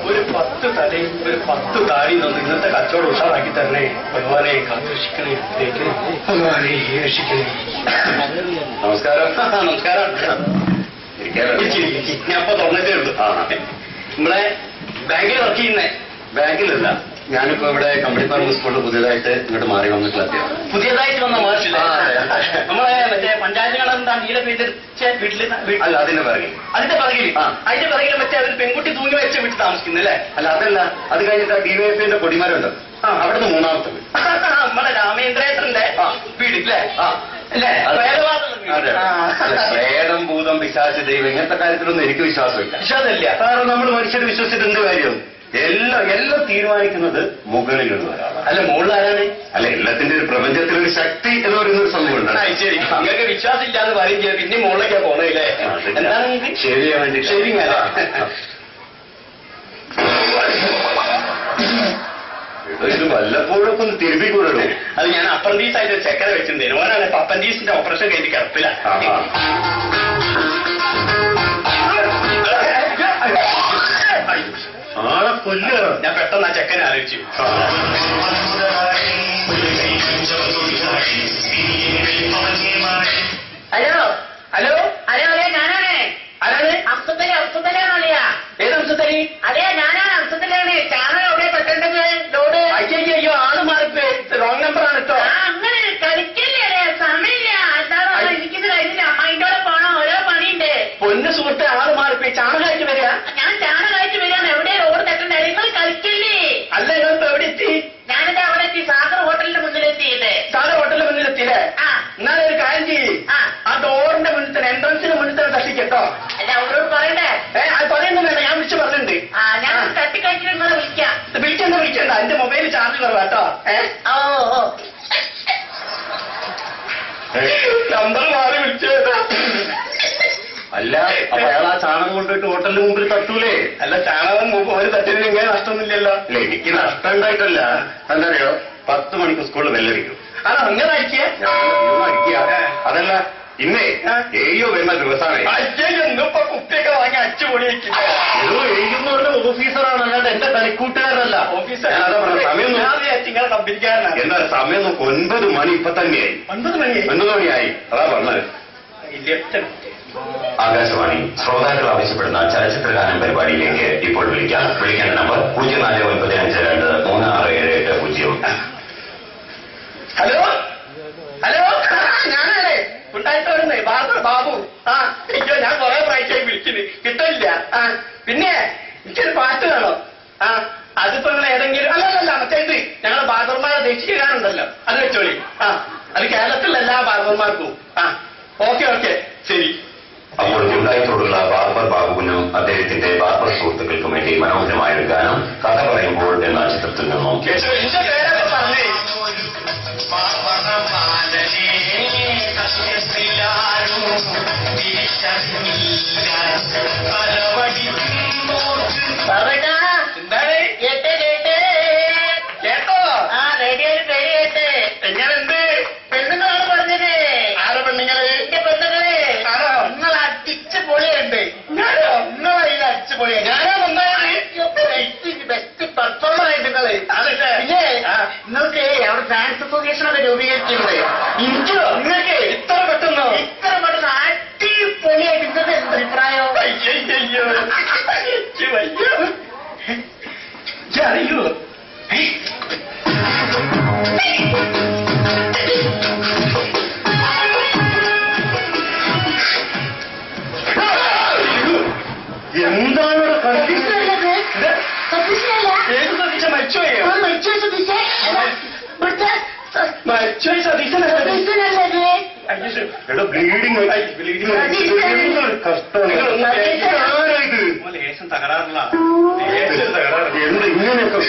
ഒരു 10 തലയും ഒരു 10 താടിയും തന്നു ഇന്നത്തെ കച്ചവടം ഉഷാറാക്കി തരണേ. ഭഗവാനെ കാത്തുരക്ഷിക്കണേ, ഭഗവാനെ രക്ഷിക്കണേ. നമസ്കാരം. നമസ്കാരം. ഞാൻ ഇപ്പൊ തുറന്നിട്ടേ ഉള്ളൂ. നമ്മളെ ബാങ്കിൽ വർക്ക് ചെയ്യുന്നേ. ബാങ്കിലല്ല, ഞാനിപ്പോ ഇവിടെ കമ്പനി ഫാർമ സ്കൂളിൽ പുതിയതായിട്ട് ഇങ്ങോട്ട് മാറി വന്നിട്ടുള്ള അധ്യാപനം. പുതിയതായിട്ട് വന്ന മാഷില്ല, നമ്മളെ മറ്റേ പഞ്ചായത്ത് കാണാൻ നീല പെയ്തിച്ച വീട്ടില്. അല്ല, അതിന്റെ പിറകിൽ. അതിന്റെ പിറകിൽ മറ്റേ ഒരു പെൺകുട്ടി തൂങ്ങി വെച്ച വീട്ടിൽ താമസിക്കുന്നല്ലേ? അല്ല, അതല്ല. അത് കഴിഞ്ഞിട്ട് ഡിവൈഎഫ്ഐന്റെ കൊടിമരമുണ്ട്, അവിടുന്ന് മൂന്നാമത്തെ വീട്. നമ്മളെ രാമേന്ദ്രേട്ടന്റെ വീടില്ലേ? പ്രേതം, ഭൂതം, പിശാച്, ദൈവം ഇങ്ങനത്തെ കാര്യത്തിലൊന്നും എനിക്ക് വിശ്വാസമില്ല. വിശ്വാസമില്ല. കാരണം നമ്മൾ മനുഷ്യർ വിശ്വസിച്ചിട്ട് എന്ത് കാര്യം? എല്ലാം തീരുമാനിക്കുന്നത് മുകളിലുള്ള ഒരാളാണ്. അല്ല, മുകളിലാരാണ്? അല്ല, എല്ലാത്തിന്റെ ഒരു പ്രപഞ്ചത്തിലൊരു ശക്തി എന്ന് പറയുന്നൊരു സംഭവമുണ്ട്. ശരി, നിങ്ങൾക്ക് വിശ്വാസം ഇല്ലാന്ന് പറയും ചെയ്യാം, പിന്നെ മുകളിലേക്കാ പോണല്ലേ? എന്താണ് ശരിയാ വേണ്ടി? ശരി. ഇത് വല്ലപ്പോഴൊക്കെ ഒന്ന് തിരുപ്പിക്കൂടോ? അത് ഞാൻ അപ്രന്റീസ് ആയിട്ട് ചെക്കര വെച്ചിട്ടുണ്ടായിരുന്നു. ഓനാണ് അപ്പൻഡീസിന്റെ ഓപ്പറേഷൻ കഴിഞ്ഞ് കിടപ്പില്ല. ആളെ കൊല്ലുക. ഞാൻ പെട്ടെന്ന് ആ ചെക്കനെ ആലോചിച്ചു. ഹലോ ഹലോ ഹലോ അതെ ഞാനാണ്. ആരാണ്? അംസത്തലിയാണോ? ഏത് അംസത്തലി? അതെ ഞാനാണ്, അംസത്തലാണ്. ചാനൽ എവിടെ പെട്ടെന്ന് ലോഡ്? അയ്യോ, ആള് മാറിപ്പോ റോങ് നമ്പറാണ് കേട്ടോ. അങ്ങനെ കളിക്കല്ലേ, സമയമില്ല. എനിക്കിത് കഴിഞ്ഞില്ല, അമ്മായിന്റെ പോണോ, ഓരോ പണിയുണ്ട്. പൊന്ന് സുഹൃത്തെ, ആള് മാറിപ്പോ ചാണകമായിട്ട് വരിക. ഞാൻ ചാണകമായിട്ട് വരികയാണ്. എവിടെ റോഡ് തെറ്റണ്ടേ? നിങ്ങൾ കളിക്കല്ലേ? അല്ല, നിങ്ങളിപ്പോ എവിടെ എത്തി? ഞാനിത് അവിടെ എത്തി, സാഗർ ഹോട്ടലിന്റെ മുന്നിലെത്തിയിട്ട്. സാഗർ ഹോട്ടലിന്റെ മുന്നിലെത്തിയില്ലേ? എന്നാലും ഒരു കാര്യം ചെയ്യ്, ആ ഡോറിന്റെ മുന്നിൽ തന്നെ, എൻട്രൻസിന് മുന്നിൽ തന്നെ തട്ടിക്കെട്ടോ. അല്ല, അവരോട് പറയണ്ടേ? അത് പറയുന്നു വേണ്ട, ഞാൻ വിളിച്ചു പറഞ്ഞിട്ടുണ്ട്. ഞാൻ തട്ടിക്കഴിച്ചിട്ട് നിങ്ങളെ വിളിക്കാം. വിളിക്കണ്ട, എന്റെ മൊബൈൽ ചാർജ് കുറവാട്ടോ. നമ്പർ മാറി വിളിച്ചത്. അല്ല, അപ്പൊ അയാൾ ആ ചാണകം കൊണ്ടുപോയിട്ട് ഹോട്ടലിന് മുമ്പിൽ തട്ടൂലേ? അല്ല, ചാണകം ഒരു തട്ടിന് ഇങ്ങനെ നഷ്ടമൊന്നുമില്ലല്ലോ. അല്ല, എനിക്ക് നഷ്ടം ഉണ്ടായിട്ടല്ല. എന്താ 10 മണിക്ക് സ്കൂളിൽ ബെല്ലടിക്കും. അത് അങ്ങനെ അടിക്കുക. അതല്ല, ഇന്നേ എയ്യോ വരുന്ന ദിവസമാണ്. ഇന്നിപ്പോ കുപ്പിയൊക്കെ വാങ്ങി അടിച്ചുപൊളിയാക്കി. ഏതോ എഴുതുന്നവരുടെ ഓഫീസറാണ്, അല്ലാണ്ട് എന്റെ കളിക്കൂട്ടുകാരല്ല. ഓഫീസർ സമയം നിങ്ങളെ കമ്പനിക്കാരനാണ്. എന്താ സമയം നോക്ക്, 9 മണി ഇപ്പൊ തന്നെയായി. 9 മണിയായി. അതാ പറഞ്ഞത്. ആകാശവാണി ശ്രോതാക്കൾ ആവശ്യപ്പെടുന്ന ചലച്ചിത്രഗാനം പരിപാടിയിലേക്ക് ഇപ്പോൾ വിളിക്കേണ്ട നമ്പർ 0495236780. ഹലോ ഹലോ, ഞാനാണ്. ഉണ്ടായിട്ടോടുന്നേ ബാബു ബാബു. ആ അയ്യോ ഞാൻ കുറെ പ്രാവശ്യമായി വിളിക്കുന്നു, കിട്ടില്ല. ആ പിന്നെ എനിക്കൊരു പാട്ട് വേണോ? ആ അതിപ്പോ നിങ്ങൾ ഏതെങ്കിലും അല്ലല്ല മറ്റേത് ഞങ്ങളെ ബാർബർമാരെ ദേശീയഗാനുണ്ടല്ലോ, അത് വെച്ചോളി. ആ അത് കേരളത്തിലുള്ള എല്ലാ ബാർബർമാർക്കും. ആ ഓക്കെ ഓക്കെ ശരി. അപ്പോൾ ഉണ്ടായിത്തോടുള്ള ബാർബർ ബാബുവിനും അദ്ദേഹത്തിന്റെ ബാർബർ സുഹൃത്തുക്കൾക്കും വേണ്ടി മനോഹരമായ ഒരു ഗാനം കഥ പറയുമ്പോൾ എന്ന ചിത്രത്തിൽ നിന്നും എന്റെ പേരൊക്കെ പറഞ്ഞേ. എന്താണ് കേട്ടോ? ആ റേഡിയോയിൽ പേര് കേട്ട്. എങ്ങനെയുണ്ട്? പെണ്ണുങ്ങളാണ് പറഞ്ഞത്. ആരോ പെണ്ണുങ്ങള്? എന്റെ പെണ്ണുങ്ങള്. ആണോ? നിങ്ങൾ അടിച്ച് പൊളിയുണ്ട്. ഞാനോ? നിങ്ങളതിൽ അടിച്ച് പൊളിയാ. ഞാനോ ബെസ്റ്റ് പെർഫോമർ ആയിട്ട് നിങ്ങള്. അതല്ലേ? പിന്നെ നിങ്ങൾക്ക് അവിടെ ഡാൻസ് അസോസിയേഷനൊക്കെ രൂപീകരിക്കുന്നത് എനിക്കോ? നിങ്ങൾക്ക് ഇത്ര പെട്ടെന്നോ? ഇത്ര പെട്ടെന്ന് അടിപൊളിയായിട്ട് നിങ്ങൾക്ക് എന്ത് അഭിപ്രായോ? അയ്യോ അറിയോ? എന്താണ് ഏത് സതീശ? മരിച്ചുപോയോ? മരിച്ചുപോയി സതീശനല്ലേ? എടോ ബ്ലീഡിങ് ലേശം തകരാറില്ല. എന്ത് ഇങ്ങനെയൊക്കെ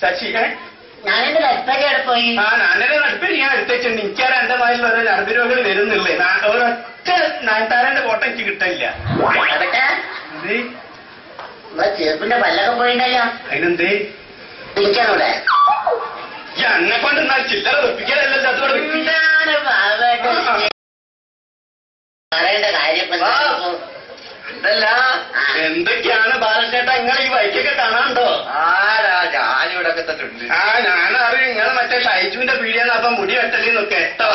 ശശി ഞാനെന്റെ കൽപ്പനയോടെ പോയി. ആ ഞാനെന്റെ നടുപ്പ് ഞാൻ എടുത്തേച്ചുണ്ട്. എനിക്കാരെ എന്റെ വായിൽ ഓരോ നടുപ്പിരോഗങ്ങൾ വരുന്നില്ലേ? ഒരൊറ്റ നാട്ടാരന്റെ ഫോട്ടോ എനിക്ക് കിട്ടില്ല. അതൊക്കെ എന്തേ ചെറുപ്പിന്റെ പല്ലൊക്കെ പോയിണ്ടല്ലോ. അതിനെന്തേ? എനിക്കാണൂടെ ഈ അന്നെ കൊണ്ട് എന്നാൽ ചില്ലറ വെപ്പിക്കാനല്ലല്ലോ. അതോടെ എന്താണ് പറയേണ്ട കാര്യം? അതല്ല എന്തൊക്കെയാണ് ബാലചേട്ടാ നിങ്ങൾ ഈ ബൈക്കൊക്കെ കാണാണ്ടോ? ഞാനിവിടെ ഒക്കെ തട്ടുണ്ട്. ആ ഞാനറിയും നിങ്ങൾ മറ്റേ ഷൈജുവിന്റെ പീടിയെന്ന് അപ്പം മുടി വെട്ടലിന്നൊക്കെ കേട്ടോ.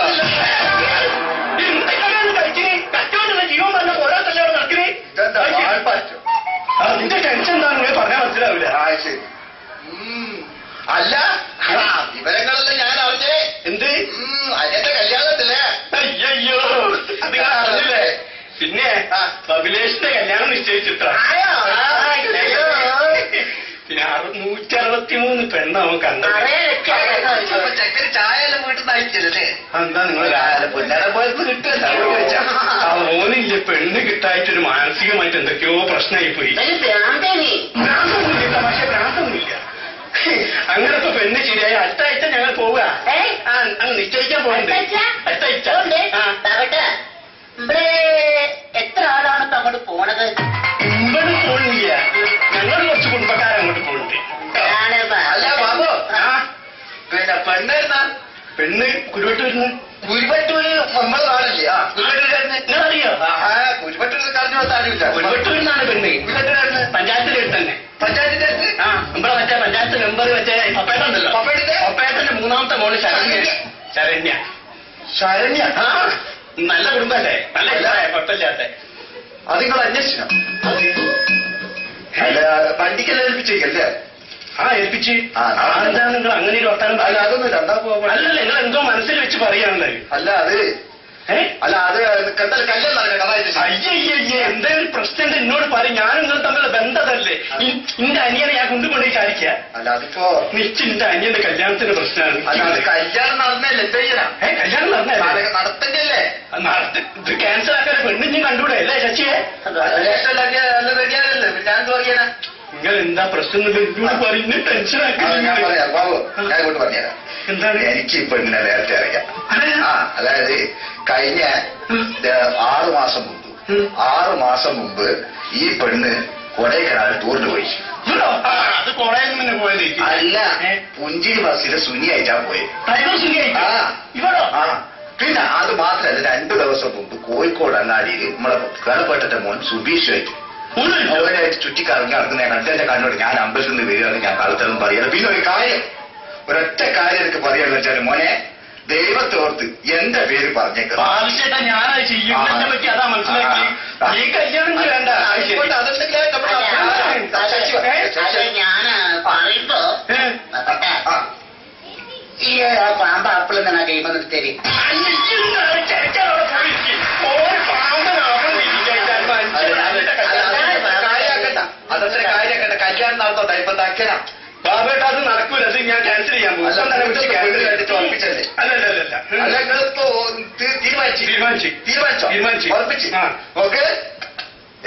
എന്തൊക്കെയാണ് കഴിച്ചിന്? കച്ചവടമുള്ള ജീവൻ പറഞ്ഞ പോരാട്ടല്ലേ അവിടെ നടക്കണേ? നിന്റെ ടെൻഷൻ എന്താ നിങ്ങൾ പറഞ്ഞാൽ മനസ്സിലാവില്ല. അല്ല വിവരങ്ങളെല്ലാം ഞാൻ അറിഞ്ഞേ. എന്ത്? അനിയന്റെ കല്യാണത്തില്ലേ? അയ്യോ അത് നിങ്ങൾ അറിഞ്ഞില്ലേ? പിന്നെ അഭിലേഷിന്റെ കല്യാണം നിശ്ചയിച്ചിട്ടാ. പിന്നെ 163 പെണ്ണാവും കണ്ടത്. ചെക്കന് ചായ എല്ലാം വീട്ടിൽ നിന്ന് അയച്ചല്ലേ? എന്താ നിങ്ങൾ പൊന്നാടെ പോയപ്പോ കിട്ടുമല്ലോ. ആ മോനില്ല പെണ്ണ് കിട്ടായിട്ടൊരു മാനസികമായിട്ട് എന്തൊക്കെയോ പ്രശ്നമായി പോയി. പക്ഷെ ഭ്രാന്തൊന്നുമില്ല. അങ്ങനെ ഇപ്പൊ പെണ്ണ് ശരിയായി അടുത്ത ആഴ്ച ഞങ്ങൾ പോവുക. അങ്ങ് നിശ്ചയിക്കാൻ പോകുന്നുണ്ട്. അടുത്ത ആഴ്ച ഇവിടെ എത്ര ആളാണ് ഇപ്പൊ അങ്ങോട്ട് പോണത്? ഇവിടെ പോണില്ല, ഞങ്ങൾ കുറച്ച് കുടുംബക്കാർ അങ്ങോട്ട് പോകുന്നുണ്ട്. അല്ല ബാബു, പിന്നെ പെണ്ണായിരുന്നാ? പെണ്ണ് കുരുവട്ടൂരിന്ന്. കുരുവട്ടൂര് നമ്മളെ നാടല്ലേ? നിങ്ങളറിയോ? കുരുവട്ടൂര് കളഞ്ഞു വന്ന അറിയില്ല. കുരുവട്ടൂരിന്നാണ് പെണ്ണ്. കുരുവട്ടൂരായിരുന്നു പഞ്ചായത്തിന്റെ അടുത്ത് തന്നെ. പഞ്ചായത്തിന്റെ അടുത്ത്? ആ നമ്മളെ മറ്റേ പഞ്ചായത്ത് മെമ്പർ മറ്റേ പപ്പേട്ടുണ്ടല്ലോ. പപ്പേട്ടന്റെ 3ാമത്തെ മോള് ശരണ്യ. ശരണ്യ ശരണ്യ ആ നല്ല കുടുംബല്ലേ? നല്ല കുഴപ്പമില്ലാത്ത. അത് നിങ്ങൾ അന്വേഷിക്കണം. അല്ല വണ്ടിക്കെല്ലാം ഏൽപ്പിച്ചേക്കല്ലേ? ആ ഏൽപ്പിച്ച്. ആ എന്താണ് നിങ്ങൾ അങ്ങനെ ഒരു വർത്താനം? അല്ല അതൊന്നും രണ്ടാ പോകാൻ. അല്ലല്ല നിങ്ങൾ എന്തോ മനസ്സിൽ വെച്ച് പറയാനുള്ളത്. അല്ല അത് അല്ല അത് കണ്ടാൽ കല്യാണം നടക്കാം. അയ്യയ്യേ എന്തെങ്കിലും പ്രശ്നം എന്നോട് പറയും. ഞാനും നിങ്ങൾ തമ്മിലുള്ള ബന്ധമല്ലേ? നിന്റെ അനിയനെ ഞാൻ കൊണ്ടുപോയി ചാടിക്കുക. അല്ല അതിപ്പോ നിശ്ചിന്റെ അനിയന്റെ കല്യാണത്തിന്റെ പ്രശ്നമാണ്. കല്യാണം നടന്നല്ലേ? എന്ത് ചെയ്യണം? കല്യാണം നടന്നല്ലേ? നടത്തല്ലേ? ഇത് ക്യാൻസൽ ആക്കാൻ പെണ്ണിഞ്ഞും കണ്ടുകൂടെ അല്ലേ ശശിയെ? റെഡിയാകല്ലേ? ഞാൻ എന്ത് പറയാനാ? നിങ്ങൾ എന്താ പ്രശ്നം എന്നോട് പറയുന്ന ടെൻഷൻ ആക്കി. ഞാൻ പറയാം ബാബു, ഞാൻ ഇങ്ങോട്ട് പറഞ്ഞുതരാം. എന്താണ്? എനിക്ക് ഈ പെണ്ണിനെ നേരത്തെ അറിയാം. അതായത് കഴിഞ്ഞ 6 മാസം മുമ്പ് 6 മാസം മുമ്പ് ഈ പെണ്ണ് കൊടൈക്കനാൽ ടൂറിന് പോയി. അത് കൊടയിൽ നിന്ന് പോയത് അല്ല, പുഞ്ചിരി ബസ്സിൽ സുനിയായിട്ടാ പോയത്. ഇവടോ? ആ പിന്നെ അത് മാത്രമല്ല 2 ദിവസം മുമ്പ് കോഴിക്കോട് അങ്ങാടിയിൽ നമ്മളെ കളപ്പെട്ട മോൻ സുബീഷുമായിട്ട് അവനായിട്ട് ചുറ്റിക്കറങ്ങി നടക്കുന്ന കണ്ടെന്റെ കണ്ണോട് ഞാൻ അമ്പലത്തിൽ നിന്ന് വരികയാണ്, ഞാൻ കളത്തെന്ന് പറയുന്നത്. പിന്നെ ഒരു കാര്യം, ഒരൊറ്റ കാര്യം എനിക്ക് പറയാന്ന് വെച്ചാൽ മോനെ, ദൈവത്തോർത്ത് എന്റെ പേര് പറഞ്ഞേക്കാം. ഞാനത് ചെയ്യുന്നതിനെ പറ്റി അതാ മനസ്സിലാക്കി. ഈ കല്യാണം വേണ്ട. ഞാൻ പറയുമ്പോ ഈ പാമ്പ് ആപ്പിൾ തന്നെ കൈമ നിർത്തേരി നടക്കല ബാബേട്ട അത് നടക്കൂല. അത് ഞാൻ ക്യാൻസൽ ചെയ്യാൻ പോകും. ഉറപ്പിച്ചല്ലേ? അല്ലല്ല അല്ല നിങ്ങൾ തീരുമാനിച്ചോ? ഉറപ്പിച്ച്. ഓക്കെ.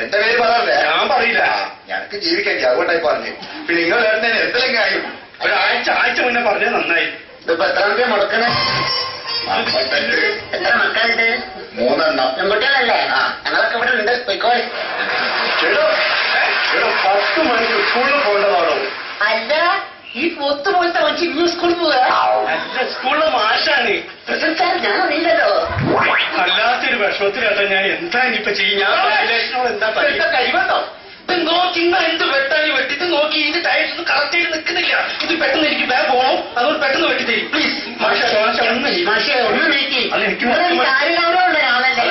എന്റെ പേര് പറയാറില്ല. ഞാൻ പറയില്ല. ഞങ്ങൾക്ക് ജീവിക്കാൻ അതുകൊണ്ടായി പറഞ്ഞു. പിന്നെ നിങ്ങൾ എന്തെങ്കിലും കാര്യം ഒരാഴ്ച മുന്നേ പറഞ്ഞത് നന്നായി. ഇതിപ്പോ എത്ര രൂപ മുടക്കണേ? എത്ര മക്കളുണ്ട്? 3 പെൺകുട്ടികളല്ലേ? ഞങ്ങളൊക്കെ ഇവിടെ ഉണ്ട്. പോയിക്കോളെ. 10 മണിക്ക് സ്കൂളിൽ പോകേണ്ടതാണോ? അല്ല, ഈ പൊത്തു പോലത്തെ മനുഷ്യൻ ഇന്ന് സ്കൂളിൽ പോവുക? അല്ല, സ്കൂളിലെ മാഷാണ്. ഞാൻ അറിയില്ലല്ലോ. അല്ലാത്തൊരു വിഷമത്തിലാട്ടെ. ഞാൻ എന്താ ഇനിയിപ്പോ ചെയ്യും? ഞാൻ എന്താ കഴിവുണ്ടോ? ഇത് നോക്കി നിങ്ങൾ എന്ത് വെട്ടാനി വെട്ടി. ഇത് നോക്കി ഇതിന്റെ ടൈൽസ് ഒന്നും കറക്റ്റ് ചെയ്ത് നിൽക്കുന്നില്ല. ഇത് പെട്ടെന്ന് എനിക്ക് വേഗം പോകണം. അതുകൊണ്ട് പെട്ടെന്ന് വെട്ടി തരും പ്ലീസ്. മാഷേ ഒന്ന് നീക്കി. അല്ല എനിക്ക് കാര്യഗൗരവമുള്ള ആളല്ലേ?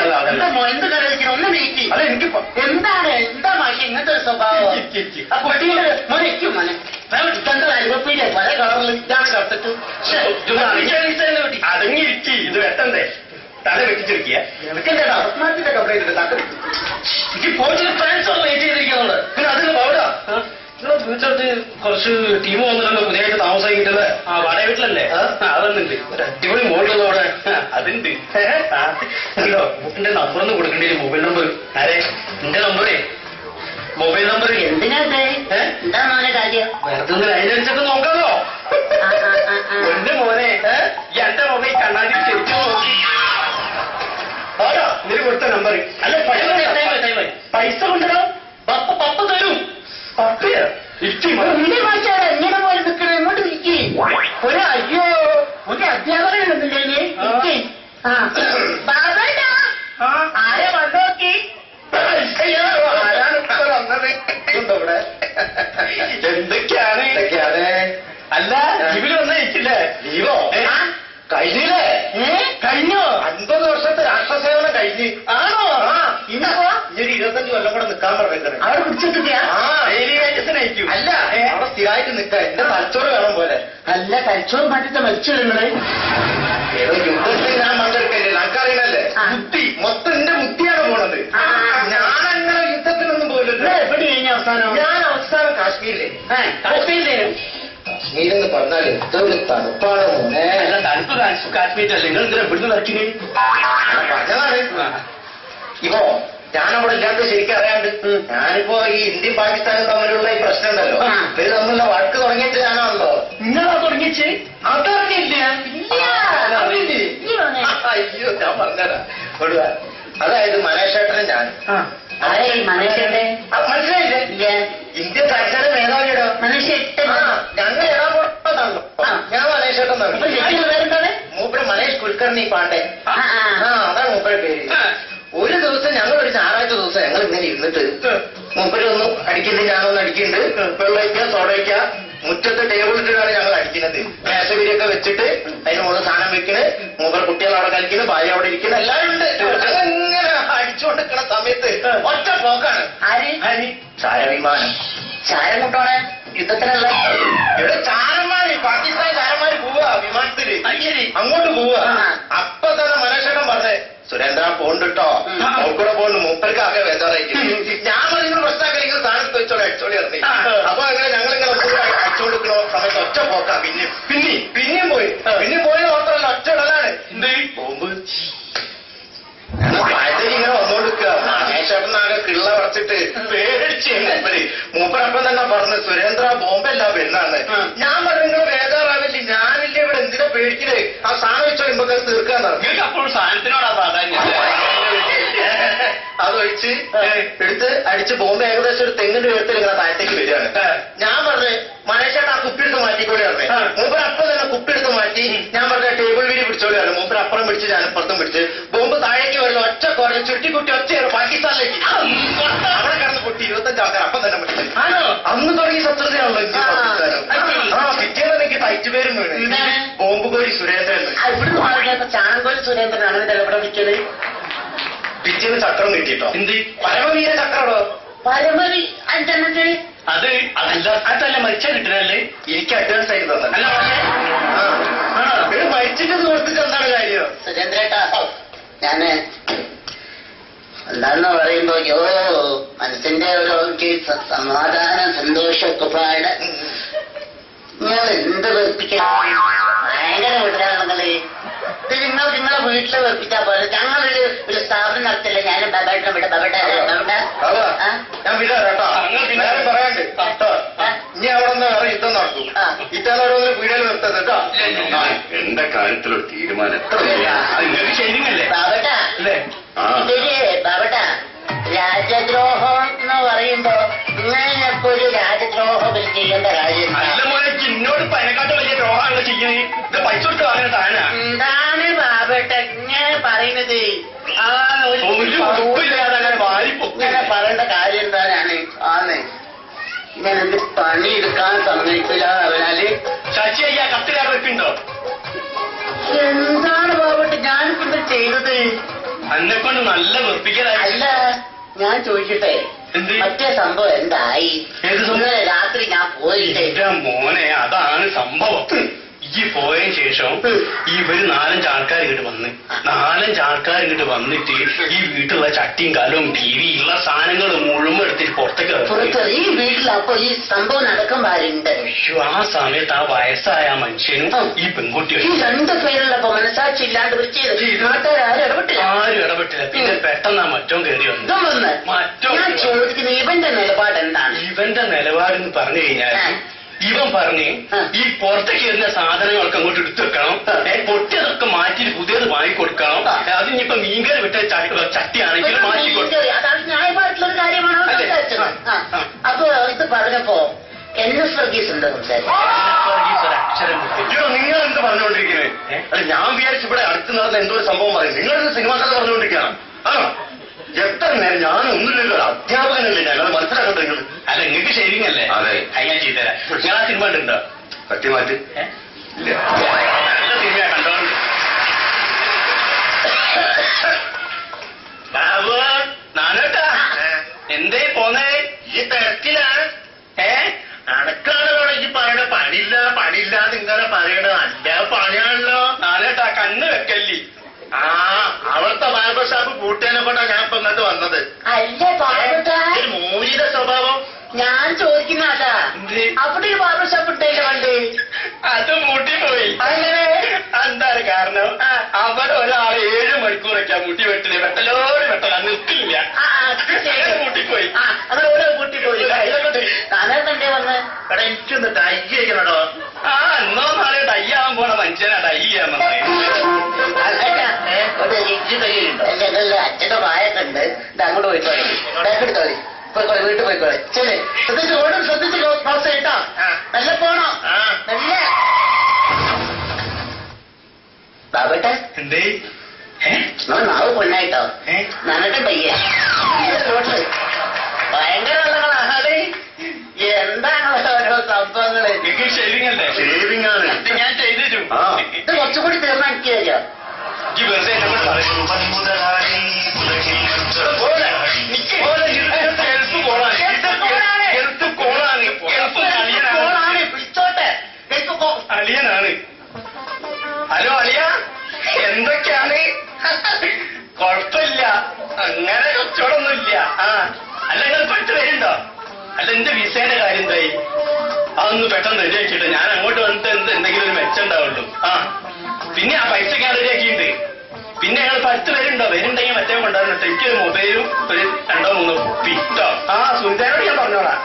എന്ത് കരുതിക്കണം? ഒന്ന് നീക്കി. അല്ല എനിക്ക് എന്താ മാഷി ഇങ്ങനത്തെ ഒരു സ്വഭാവം? ആ കുട്ടിയുടെ മോനെക്കും മോനെ കണ്ട അരുവപ്പിയിലെ പല കളറിൽ ഇതാണ് കത്തിട്ട് അടങ്ങിയിരിക്കി. ഇത് വെട്ടണ്ടേ? തല വെട്ടിച്ചിരിക്കുക. എനിക്കെന്താ ആത്മാർത്ഥത്തിന്റെ കംപ്ലൈന്റ് തട്ടും. എനിക്ക് പോയിട്ട് ട്രാൻസ്ഫർ വെയിറ്റ് ചെയ്തിരിക്കുന്നുണ്ട്. പിന്നെ അതിന് പോടാ. നിങ്ങളെ ഫ്യൂച്ചറിൽ കുറച്ച് ടീം വന്നിട്ടുണ്ട്. പുതിയതായിട്ട് താമസിക്കിട്ടല്ലേ? ആ വാടക വീട്ടിലല്ലേ? അതൊന്നുണ്ട്. ഒരു അടിപൊളി മോഡലുള്ള അവിടെ അതുണ്ട്. അല്ലോ കുട്ടിന്റെ നമ്പറൊന്നും കൊടുക്കേണ്ടി വരും. Mobile number. ആരെ? എന്റെ നമ്പറേ. Mobile number. എന്തിനാ എന്താ മോനെ കാര്യം? വെറുതെ ഒന്ന് ലൈനടിച്ചൊക്കെ നോക്കാമോ? എന്റെ മോനെ എന്റെ മൊബൈൽ കണ്ണാടി ശരിക്കും നോക്കി ആരാ ഇതിന് കൊടുത്ത നമ്പർ? അല്ല പൈസ കൊണ്ടുവരാ. പപ്പ തരും. പപ്പയാ എങ്ങനെ പോലെ നിൽക്കണേ? എങ്ങോട്ട് നിൽക്കി? അയ്യോ ഒരു അധ്യാപകനുണ്ടല്ലേ? ആരെ വന്നോക്കി? എന്തൊക്കെയാണ്? അല്ല ലീവിൽ വന്നിട്ടില്ലേ? ലീവോ? കഴിഞ്ഞില്ലേ? കഴിഞ്ഞോ? 50 വർഷത്തെ രാഷ്ട്രസേവനം കഴിഞ്ഞ്. ആണോ? ഇന്നപ്പോ ഇനി 25 കൊല്ലം കൂടെ നിൽക്കാൻ പറഞ്ഞിട്ടുണ്ട്. അവിടെ പിടിച്ചിട്ടില്ല. അയക്കും. അല്ല അവിടെ സ്ഥിരമായിട്ട് നിൽക്കാം. എന്റെ തലച്ചോറ് വേണം പോലെ. അല്ല തലച്ചോറ് മാറ്റിട്ട് മരിച്ചിടുങ്ങള്. ഏതോ യുദ്ധത്തിൽ ഞാൻ പങ്കെടുക്കല്ലേ? നമുക്കറിയണല്ലേ? മുത്തി മൊത്തം എന്റെ മുത്തിയാണ് പോണത്. ഞാനങ്ങനെ യുദ്ധത്തിനൊന്നും പോയില്ല. എവിടെ കഴിഞ്ഞ അവസാനം? ഞാൻ അവസാനം കാശ്മീരിലെ. കാശ്മീരിലെ കാശ്മീരെന്ന് പറഞ്ഞാൽ എന്തൊരു തണുപ്പാണ് മോനെ. അല്ല തണുപ്പ് കാശ്മീരല്ലേ? നിങ്ങൾ ഇതിനെ എവിടുന്ന് നടക്കില്ലേ? പറഞ്ഞതാണ്. ഇപ്പോ ഞാനവിടെ ഇല്ലാത്ത ശരിക്കും അറിയാണ്ട്. ഞാനിപ്പോ ഈ ഇന്ത്യയും പാകിസ്ഥാനും തമ്മിലുള്ള ഈ പ്രശ്നം ഉണ്ടല്ലോ, ഇവര് തമ്മിലുള്ള വഴക്ക് തുടങ്ങിയിട്ട് ഞാനാണല്ലോ. നിങ്ങളാ തുടങ്ങിച്ച്? അതറിയില്ല. അയ്യോ ഞാൻ പറഞ്ഞതാ. അതായത് മനേഷേട്ടനും ഞാൻ. മനേഷന്റെ മനസ്സിലായില്ലേ? ഇന്ത്യൻ പാകിസ്ഥാന്റെ മേധാവിയുടെ മനേഷേട്ടൻ. ഞങ്ങൾ എടാണല്ലോ. ഞാൻ മനേഷേട്ടൻ പേരെന്താണ്? മൂപ്പര് മനേഷ് കുൽക്കർണി പാണ്ഡെ. അതാണ് മൂപ്പരുടെ പേര്. ഒരു ദിവസം ഞങ്ങൾ ഒരു ഞായറാഴ്ച ദിവസം ഞങ്ങൾ ഇങ്ങനെ ഇരുന്നിട്ട് മൂപ്പര് ഒന്ന് അടിക്കുന്നുണ്ട്, ഞാനൊന്ന് അടിക്കുന്നുണ്ട്. വെള്ളയ്ക്ക തൊടയ്ക്ക മുറ്റത്ത് ടേബിൾ ഇട്ടിട്ടാണ് ഞങ്ങൾ അടിക്കുന്നത്. മേശവിരിയൊക്കെ വെച്ചിട്ട് അതിന് മുകളിൽ സാധനം വെക്കണ്. മൂപ്പർ കുട്ടികൾ അവിടെ കളിക്കുന്നു, ഭാര്യ അവിടെ ഇരിക്കുന്നു, എല്ലാവരും ഉണ്ട്. അങ്ങനെ അടിച്ചുകൊണ്ടിരിക്കുന്ന സമയത്ത് ഒറ്റ പോക്കാണ്. ചാരവിമാനം. ചായ കൊണ്ടാണ് യുദ്ധത്തിനുള്ള ഇവിടെ ചാരന്മാര്, പാകിസ്ഥാൻ ചാരന്മാര് പോവുക വിമാനത്തില്. അങ്ങോട്ട് പോവുക. അപ്പൊ തന്നെ മനേഷേട്ടൻ പറഞ്ഞേ, സുരേന്ദ്ര പോണ്ടിട്ടോ നോക്കൂടെ പോണ്ട്. മൂപ്പർക്കാകെ വേദാറായിരിക്കും. ഞാൻ നിങ്ങൾ പ്രശ്നമാക്കി നിങ്ങൾ സ്ഥാനത്ത് വെച്ചോളെ അടിച്ചോളി ഇറങ്ങി. അപ്പൊ അങ്ങനെ ഞങ്ങളിങ്ങനെ അടിച്ചോണ്ടിരിക്കണോ സമയത്ത് ഒറ്റ പോക്കാ. പിന്നെയും പോയി. പോയത് മാത്രമല്ല ഒറ്റ ഇടലാണ്. ബോംബ്. ഇങ്ങനെ വന്നോണ്ടിരിക്കുക. മനേഷേട്ടനാകെ കിള്ള പറിച്ചിട്ട് പേടിച്ച് മൂപ്പരപ്പം തന്നെ പറഞ്ഞു, സുരേന്ദ്ര ബോംബല്ല പെണ്ണാണ്. ഞാൻ പറഞ്ഞു നിങ്ങൾ വേദാറാവില്ല, ഞാനില്ല ഇവിടെ, എന്തിനാ പേടിക്കല്? ആ സാധനം വെച്ചോ ഇമ്പൊക്കെ തീർക്കാന്നാണ്. അപ്പോൾ സാധനത്തിനോടാ പ്രാധാന്യം. അതൊഴിച്ച് എടുത്ത് അടിച്ച് ബോംബ് ഏകദേശം ഒരു തെങ്ങിന്റെ ഉയരത്തിൽ ഇങ്ങനെ താഴത്തേക്ക് വരികയാണ്. ഞാൻ പറഞ്ഞു മനേഷേട്ട ആ കുപ്പിയെടുത്ത് മാറ്റിക്കോളി പറഞ്ഞു. മൂപ്പരപ്പം തന്നെ കുപ്പിയെടുത്ത് മാറ്റി. ഞാൻ പറഞ്ഞ ടേബിൾ വീരി പിടിച്ചോളിയാണ്. മൂപ്പർ അപ്പുറം പിടിച്ച് ഞാൻ അപ്പുറത്തും പിടിച്ച് ബോംബ് താഴേക്ക് വരുന്ന ഒറ്റ കുറഞ്ഞ് ചുട്ടിക്കുട്ടി ഒറ്റയാണ് പാകിസ്ഥാനിലേക്ക്. അവിടെ കിടന്ന് പൊട്ടി 25 ആൾക്കാർ അപ്പം തന്നെ പിടിച്ചു. അന്ന് തുടങ്ങിയ ശത്രുതയാണല്ലോ ഇന്ത്യ പാകിസ്ഥാനും. പിറ്റേന്ന് എനിക്ക് ടൈറ്റ് പേരും വീണ് ബോംബ് കോരി സുരേന്ദ്രൻ. ഇവിടുന്ന് മാറിയപ്പോ ചാണകോലി സുരേന്ദ്രനാണ് ഇവിടെ വിളിക്കത്. പിറ്റേന്ന് ചക്രം കിട്ടിട്ടോ. എന്ത് പരമവീര ചക്രടോ? പരമവി അഞ്ചെണ്ണത്തിന് അതല്ല മരിച്ചാ കിട്ടണല്ലേ? എനിക്ക് അഡ്വാൻസ് ആയിട്ട് തന്നെ മരിച്ചിട്ട് സുഹൃത്തുക്ക് എന്താണ് കാര്യം? സുരേന്ദ്രേട്ടാ ഞാന് എന്താന്ന് പറയുമ്പോ മനസ്സിന്റെ ഒരു സമാധാനം സന്തോഷമൊക്കെ പാട് നിങ്ങൾ എന്ത് വെറുപ്പിക്കണം? ഭയങ്കര വീട്ടിലാണെങ്കില് ഇത് നിങ്ങളെ വീട്ടില് വെറുപ്പിച്ചാ പോലെ ഞങ്ങളൊരു സ്ഥാപനം നടത്തില്ല. ഞാനും ബബേട്ടനെ വിട ബബേട്ട ഞാൻ വിടാ കേട്ടോ. നേരം പറയാണ്ട് ഇനി അവിടെ നിന്ന് വേറെ യുദ്ധം നടക്കും. ഇറ്റാലോരോന്ന് വീടുകൾ നിർത്തത് കേട്ടോ. എന്റെ കാര്യത്തിലൊരു തീരുമാനം ശരിയല്ലേ ബബേട്ട ഇതൊരു ബബേട്ട രാജദ്രോഹം എന്ന് പറയുമ്പോ ഇങ്ങനെയൊക്കെ ഒരു രാജദ്രോഹം ചെയ്യേണ്ട കാര്യം എന്നോട് പതിനെക്കാട്ട് വലിയ ദ്രോഹമാണല്ലോ ചെയ്യുന്നത്. പൈസ കൊടുത്ത് വാങ്ങുന്ന സാധന എന്താണ് ബാബേട്ട ഇങ്ങനെ പറയുന്നത്? ഇങ്ങനെ പറയേണ്ട കാര്യം എന്താണ്? ആന്ന് ഇങ്ങനെ എന്ത് പണിയെടുക്കാൻ സമ്മതിക്കില്ല അവനാല്. ശശി അയ്യാ കത്തിലാട് വെക്കുണ്ടോ? എന്താണ് ബാബേട്ട ഞാനിപ്പോ ചെയ്തത്? എന്നെ കൊണ്ട് നല്ല വെറുപ്പിക്കലായി. അല്ല ഞാൻ ചോദിക്കട്ടെ, മറ്റേ സംഭവം എന്തായി? ഇന്നലെ രാത്രി ഞാൻ പോയിട്ട് മോനെ അതാണ് സംഭവം. ഈ പോയതിനു ശേഷം ഇവര് 4-5 ആൾക്കാർ ഇങ്ങോട്ട് വന്നിട്ട് ഈ വീട്ടിലുള്ള ചട്ടിയും കലവും TV ഉള്ള സാധനങ്ങൾ മുഴുവൻ എടുത്തിട്ട് പുറത്തേക്ക് ഈ വീട്ടിലപ്പോ ഈ സംഭവം നടക്കുമ്പോഴുണ്ട്. ആ സമയത്ത് ആ വയസ്സായ മനുഷ്യനും ഈ പെൺകുട്ടിയും ഈ 2 പേരുള്ളപ്പോ മനസാക്ഷി ഇല്ലാണ്ട് നാട്ടുകാരും ഇടപെട്ടില്ല. പിന്നെ പെട്ടെന്ന് മറ്റോ കയറി വന്നു. ഞാൻ ചോദിക്കുന്നത് ഇവന്റെ നിലപാട് എന്താണ്? ഇവന്റെ നിലപാടെന്ന് പറഞ്ഞു കഴിഞ്ഞാൽ ഇവൻ പറഞ്ഞ് ഈ പുറത്തേക്ക് വരുന്ന സാധനങ്ങളൊക്കെ അങ്ങോട്ട് എടുത്തു വെക്കണം, പൊട്ടിയതൊക്കെ മാറ്റിയിട്ട് പുതിയത് വാങ്ങിക്കൊടുക്കണം. അതിനിപ്പോ മീൻകറി വിട്ട ചട്ടിയാണെങ്കിൽ മാറ്റി കൊടുക്കണം. ന്യായമായിട്ടുള്ളൊരു കാര്യമാണോ? അപ്പൊ ഇത് പറഞ്ഞപ്പോ NS വർഗീസ് ഉണ്ടോ ഒരക്ഷരം നിങ്ങൾ എന്ത് പറഞ്ഞുകൊണ്ടിരിക്കുന്നത്? അല്ല ഞാൻ വിചാരിച്ചു ഇവിടെ അടുത്ത് നടന്ന എന്തോ ഒരു സംഭവം പറയും. നിങ്ങളൊരു സിനിമാ കഥ പറഞ്ഞുകൊണ്ടിരിക്കുകയാണ്. ആണോ? എത്ര നേരം ഞാനൊന്നുമില്ലല്ലോ, അധ്യാപകനല്ലേ, ഞങ്ങൾ മനസ്സിലാക്കട്ടെ. നിങ്ങൾ അല്ല നിങ്ങൾക്ക് ശരിയല്ലേ? അതെ ഞാൻ ചെയ്തുതരാം. നിങ്ങൾ ആ സിനിമ ഉണ്ടോ? സത്യമായിട്ട് നല്ല സിനിമ കണ്ടോണ്ട്. ബാബു നാനോട്ടാ എന്തേ പോന്നേ? ഈ തിരക്കിലാണ്. അനക്കാണ് തുടങ്ങി പറയണ പണിയില്ലാതെ ഇങ്ങനെ പറയണ നല്ല പണിയാണല്ലോ. നാനോട്ടാ കണ്ണ് വെക്കല്ലി. അവിടുത്തെ ബാർബർ ഷാപ്പ് പൂട്ടിയതിനെ കൊണ്ടാണ് ഞാൻ ഇപ്പൊ ഇങ്ങോട്ട് വന്നത്. അല്ല ബാബുട്ട ഒരു മൂലിയുടെ സ്വഭാവം. ഞാൻ ചോദിക്കുന്ന അതാ, അവിടെ ഒരു ബാർബർ ഷോപ്പ് ഇട്ടല്ലേ പണ്ട്? അത് മുട്ടിപ്പോയി. അങ്ങനെ എന്താണ് കാരണം? അവിടെ ഒരാളെ 7 മണിക്കൂറൊക്കെയാ മുട്ടി വെട്ടില്ലേ, വെട്ടലോട് വെട്ടല നിൽക്കില്ല. മുട്ടിപ്പോയി. അങ്ങനെ ഓരോ കുട്ടിപ്പോയി. താനെന്തേ വന്ന് എടാ എനിക്കൊന്ന് ടൈ ചെയ്യണോ? എന്നോ നാളെ ഡൈ ആവാൻ പോണ മനുഷ്യനാ ഡൈ ചെയ്യാൻ അച്ഛന്റെ പ്രായൊക്കെ ഉണ്ട്. ഇത് അങ്ങോട്ട് പോയിക്കോളി, ബാക്കെടുത്തോളി, പോയിക്കോളി, വീട്ടിൽ പോയിക്കോളി. ശരി ശ്രദ്ധിച്ച് ഓടും, ശ്രദ്ധിച്ച് ക്ലോസ് ചെയ്യട്ടോ. നല്ല പോണോ? നല്ല ബാബട്ടെ എന്തേ നാവ് പൊണ്ണായിട്ടോ. നന്നിട്ട് പയ്യ റോഡില് ഭയങ്കര വെള്ളങ്ങളാണ്. എന്താണ് ഓരോ സംഭവങ്ങള്? നിങ്ങൾക്ക് ഷേവിംഗല്ലേ? ഷേവിംഗ് ആണ്. ഞാൻ ചെയ്തു. ഇത് കുറച്ചുകൂടി തീർന്നാക്കി തരോ? വെറുതെ എന്നോട് പറയുന്നു. അളിയനാണ്. ഹലോ അളിയ, എന്തൊക്കെയാണ്? കുഴപ്പമില്ല, അങ്ങനെ കച്ചവടമൊന്നുമില്ല. അല്ല നിങ്ങൾ പെട്ട് വരുന്നുണ്ടോ? അല്ല എന്റെ വിസേന്റെ കാര്യം എന്തായി? അതൊന്ന് പെട്ടെന്ന് റെഡിയാക്കിയിട്ട് ഞാൻ അങ്ങോട്ട് വന്നിട്ട് എന്തെങ്കിലും ഒരു മെച്ചം ഉണ്ടാവുള്ളൂ. പിന്നെ ആ പൈസ ഞാൻ റെഡിയാക്കിയിട്ടുണ്ട്. പിന്നെ ഞങ്ങൾ 10 പേരുണ്ടോ? വരുന്നുണ്ടെങ്കിൽ മറ്റേ കൊണ്ടുവന്നിട്ട് എനിക്കൊരു മൊബൈലും ഒരു 2-3 പിറ്റോ. സുനിതയോട് ഞാൻ പറഞ്ഞോളാം.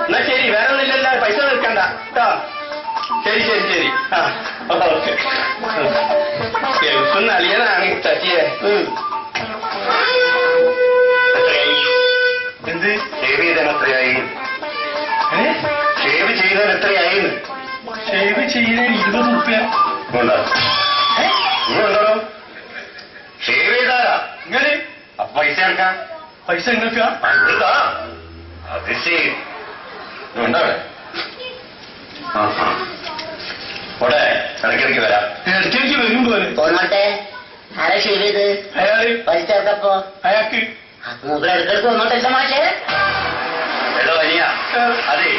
എന്നാ ശരി, വേറെ ഒന്നുമില്ലല്ലോ, പൈസ നിൽക്കണ്ട കേട്ടോ. ശരി. ഓക്കെ. ഗൾഫിന്ന് അളിയനാണ് ചച്ചിയെ. എന്ത് ഷേവ് ചെയ്താൽ എത്രയായി? ഷേവ് ചെയ്താൽ എത്രയായി? ഷേവ് ചെയ്യാൻ 20 റുപ്യ ഉണ്ടോ? ഷേവ് ചെയ്താലാ ഇങ്ങനെ പൈസ എടുക്കാം. പൈസ നിങ്ങൾക്ക് അത് ശരി ഉണ്ടോ? ഇവിടെ ഇടയ്ക്കിടയ്ക്ക് വരാം. ഇടയ്ക്കിടയ്ക്ക് വരും പോലെ. പോന്നോട്ടെ. ആരാ ഷേവ് ചെയ്ത്? അയാള് പൈസ ചേർക്കപ്പോ അയാൾക്ക് മൂപ്പര് ഇടയ്ക്കിടയ്ക്ക് വന്നോട്ടെ. മാഷേ എടോ അനിയ, അതെ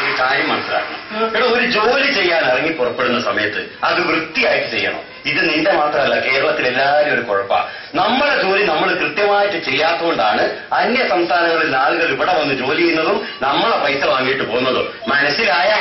ഒരു കാര്യം മനസ്സിലാക്കണം. ഇവിടെ ഒരു ജോലി ചെയ്യാൻ ഇറങ്ങി പുറപ്പെടുന്ന സമയത്ത് അത് വൃത്തിയായിട്ട് ചെയ്യണം. ഇത് നിന്റെ മാത്രമല്ല, കേരളത്തിൽ എല്ലാവരും ഒരു കുഴപ്പമാണ്. നമ്മളെ ജോലി നമ്മൾ കൃത്യമായിട്ട് ചെയ്യാത്തതുകൊണ്ടാണ് അന്യ സംസ്ഥാനങ്ങളിൽ ആളുകൾ ഇവിടെ വന്ന് ജോലി ചെയ്യുന്നതും നമ്മളെ പൈസ വാങ്ങിയിട്ട് പോകുന്നതും. മനസ്സിലായ